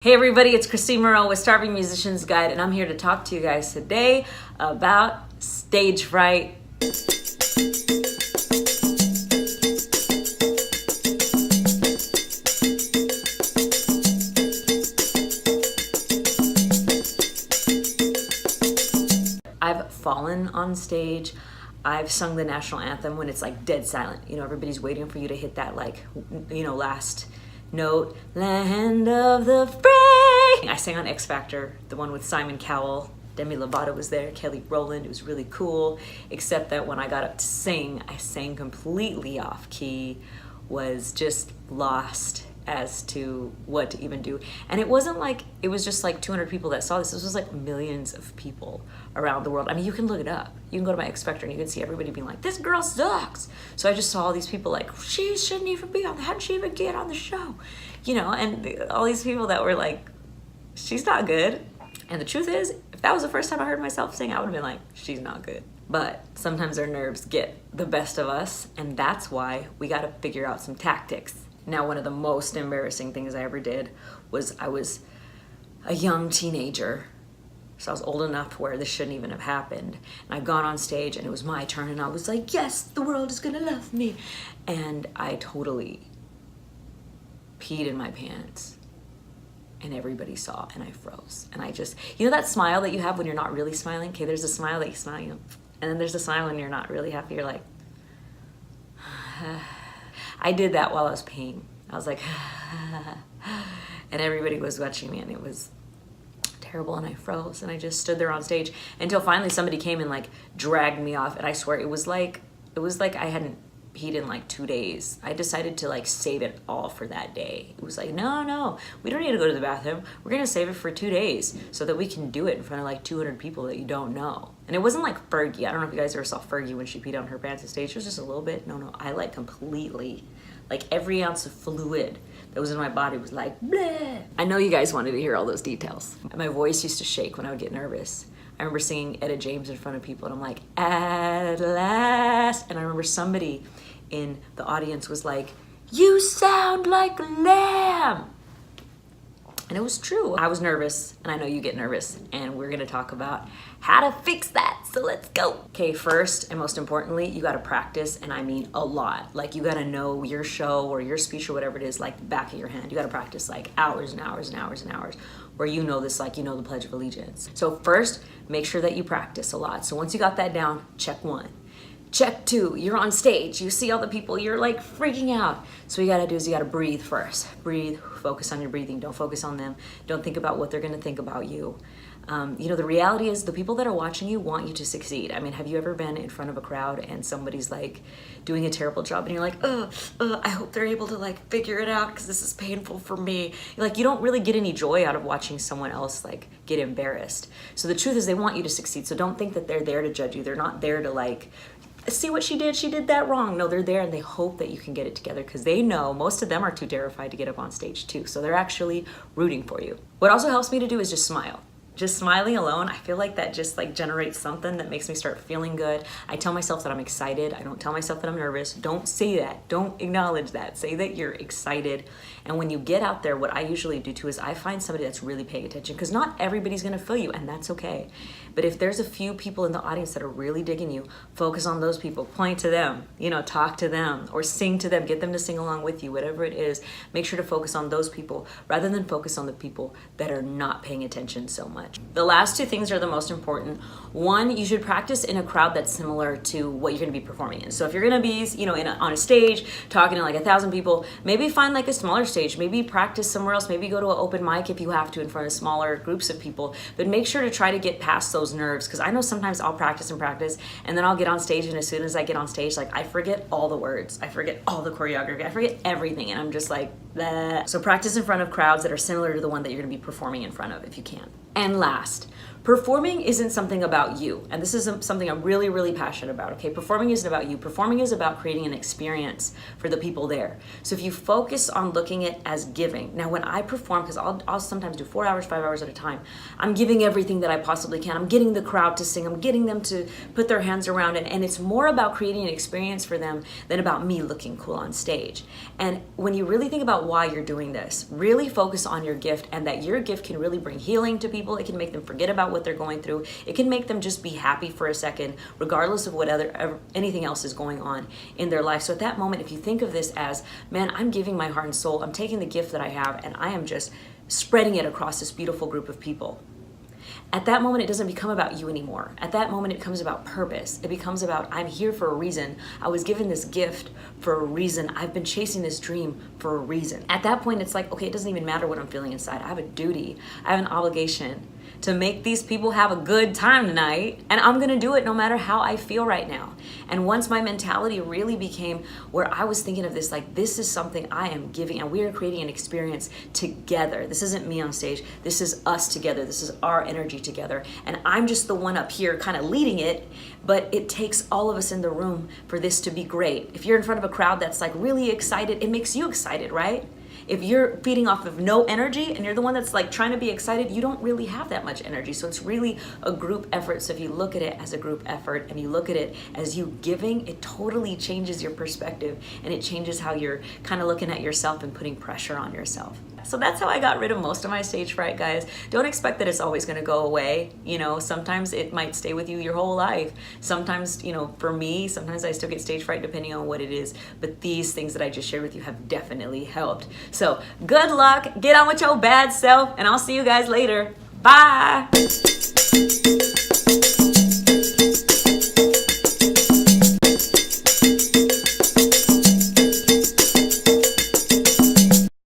Hey everybody, it's Kristine Mirelle with Starving Musician's Guide, and I'm here to talk to you guys today about stage fright. I've fallen on stage. I've sung the national anthem when it's like dead silent. You know, everybody's waiting for you to hit that last note, land of the free. I sang on X Factor, the one with Simon Cowell. Demi Lovato was there, Kelly Rowland. It was really cool, except that when I got up to sing, I sang completely off key, was just lost as to what to even do. And it wasn't like, it was just like 200 people that saw this. This was like millions of people around the world. I mean, you can look it up. You can go to my X Factor and you can see everybody being like, this girl sucks. So I just saw all these people like, she shouldn't even be on, how did she even get on the show? You know, and all these people that were like, she's not good. And the truth is, if that was the first time I heard myself sing, I would have been like, she's not good. But sometimes our nerves get the best of us, and that's why we got to figure out some tactics. Now, one of the most embarrassing things I ever did was I was a young teenager. So I was old enough where this shouldn't even have happened. And I'd gone on stage and it was my turn and I was like, yes, the world is gonna love me. And I totally peed in my pants and everybody saw and I froze. And I just, you know that smile that you have when you're not really smiling? Okay, there's a smile that you smile, you know, and then there's a smile when you're not really happy. You're like, I did that while I was peeing. I was like, and everybody was watching me and it was terrible and I froze and I just stood there on stage until finally somebody came and like dragged me off. And I swear it was like I hadn't peed in like 2 days. I decided to like save it all for that day. It was like, no, we don't need to go to the bathroom. We're gonna save it for 2 days so that we can do it in front of like 200 people that you don't know. And it wasn't like Fergie. I don't know if you guys ever saw Fergie when she peed on her pants on stage. It was just a little bit. No, I like completely, like every ounce of fluid that was in my body was like, bleh. I know you guys wanted to hear all those details. My voice used to shake when I would get nervous. I remember singing Etta James in front of people and I'm like, at last. And I remember somebody in the audience was like, you sound like a lamb. And it was true. I was nervous and I know you get nervous and we're gonna talk about how to fix that. So let's go. Okay, first and most importantly, you gotta practice, and I mean a lot. Like you gotta know your show or your speech or whatever it is like the back of your hand. You gotta practice like hours and hours and hours and hours where you know this like you know the Pledge of Allegiance. So first, make sure that you practice a lot. So once you got that down, check one. Check two, you're on stage, you see all the people, you're like freaking out. So what you gotta do is you gotta breathe first. Breathe, focus on your breathing, don't focus on them. Don't think about what they're gonna think about you. You know, the reality is the people that are watching you want you to succeed. I mean, have you ever been in front of a crowd and somebody's like doing a terrible job and you're like, I hope they're able to like figure it out because this is painful for me. Like you don't really get any joy out of watching someone else like get embarrassed. So the truth is they want you to succeed. So don't think that they're there to judge you. They're not there to like, see what she did that wrong. No, they're there and they hope that you can get it together because they know most of them are too terrified to get up on stage too. So they're actually rooting for you. What also helps me to do is just smile. Just smiling alone, I feel like that just like generates something that makes me start feeling good. I tell myself that I'm excited. I don't tell myself that I'm nervous. Don't say that. Don't acknowledge that. Say that you're excited. And when you get out there, what I usually do too is I find somebody that's really paying attention because not everybody's gonna feel you and that's okay. But if there's a few people in the audience that are really digging you, focus on those people, point to them, you know, talk to them or sing to them, get them to sing along with you, whatever it is. Make sure to focus on those people rather than focus on the people that are not paying attention so much. The last two things are the most important. One, you should practice in a crowd that's similar to what you're gonna be performing in. So if you're gonna be, you know, on a stage talking to like 1,000 people, maybe find like a smaller stage, maybe practice somewhere else, maybe go to an open mic if you have to in front of smaller groups of people, but make sure to try to get past those nerves because I know sometimes I'll practice and then I'll get on stage and as soon as I get on stage, like I forget all the words, I forget all the choreography, I forget everything and I'm just like, bleh. So practice in front of crowds that are similar to the one that you're gonna be performing in front of if you can. And last, performing isn't something about you. And this is something I'm really, really passionate about, okay? Performing isn't about you. Performing is about creating an experience for the people there. So if you focus on looking at it as giving. Now, when I perform, because I'll sometimes do 4 hours, 5 hours at a time, I'm giving everything that I possibly can. I'm getting the crowd to sing. I'm getting them to put their hands around it. And it's more about creating an experience for them than about me looking cool on stage. And when you really think about why you're doing this, really focus on your gift, and that your gift can really bring healing to people. It can make them forget about what they're going through. It can make them just be happy for a second, regardless of what anything else is going on in their life. So at that moment, if you think of this as, man, I'm giving my heart and soul, I'm taking the gift that I have and I am just spreading it across this beautiful group of people. At that moment, it doesn't become about you anymore. At that moment, it becomes about purpose. It becomes about, I'm here for a reason. I was given this gift for a reason. I've been chasing this dream for a reason. At that point, it's like, okay, it doesn't even matter what I'm feeling inside. I have a duty. I have an obligation to make these people have a good time tonight, and I'm gonna do it no matter how I feel right now. And once my mentality really became where I was thinking of this, like, this is something I am giving, and we are creating an experience together. This isn't me on stage, this is us together, this is our energy together, and I'm just the one up here kind of leading it, but it takes all of us in the room for this to be great. If you're in front of a crowd that's like really excited, it makes you excited, right? If you're feeding off of no energy and you're the one that's like trying to be excited, you don't really have that much energy. So it's really a group effort. So if you look at it as a group effort and you look at it as you giving, it totally changes your perspective, and it changes how you're kind of looking at yourself and putting pressure on yourself. So that's how I got rid of most of my stage fright, guys. Don't expect that it's always gonna go away. You know, sometimes it might stay with you your whole life. Sometimes, you know, for me, sometimes I still get stage fright depending on what it is. But these things that I just shared with you have definitely helped. So good luck, get on with your bad self, and I'll see you guys later. Bye.